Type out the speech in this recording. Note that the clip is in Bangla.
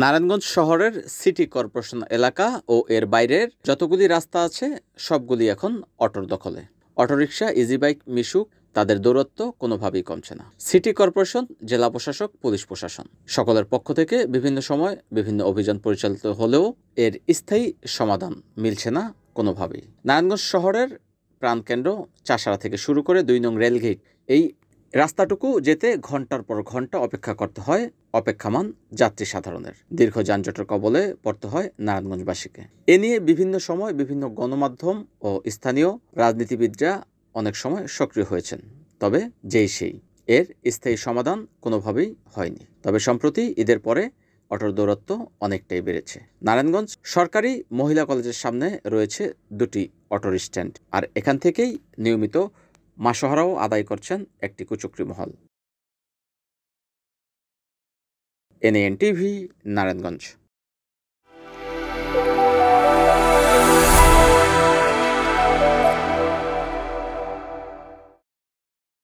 নারায়ণগঞ্জ শহরের সিটি কর্পোরেশন এলাকা ও এর বাইরের যতগুলি রাস্তা আছে সবগুলি এখন অটোর দখলে। অটোরিকশা, ইজিবাইক, মিশুক তাদের দৌরত্ব কোনোভাবেই কমছে না। সিটি কর্পোরেশন, জেলা প্রশাসক, পুলিশ প্রশাসন সকলের পক্ষ থেকে বিভিন্ন সময় বিভিন্ন অভিযান পরিচালিত হলেও এর স্থায়ী সমাধান মিলছে না কোনোভাবেই। নারায়ণগঞ্জ শহরের প্রাণকেন্দ্র চাষাড়া থেকে শুরু করে ২ নং রেলগেট, এই রাস্তাটুকু যেতে ঘন্টার পর ঘন্টা অপেক্ষা করতে হয় অপেক্ষামান যাত্রী সাধারণের। দীর্ঘ যানজটের কবলে পড়তে হয় নারায়ণগঞ্জবাসীকে। এ নিয়ে বিভিন্ন সময় বিভিন্ন গণমাধ্যম ও স্থানীয় রাজনীতিবিদরা অনেক সময় সক্রিয় হয়েছেন, তবে সেই এর স্থায়ী সমাধান কোনোভাবেই হয়নি। তবে সম্প্রতি ঈদের পরে অটোর দৌরত্ব অনেকটাই বেড়েছে। নারায়ণগঞ্জ সরকারি মহিলা কলেজের সামনে রয়েছে 2টি অটোর স্ট্যান্ড, আর এখান থেকেই নিয়মিত মাসোহারাও আদায় করছেন একটি কুচক্রী মহল। NAN TV, Narayanganj.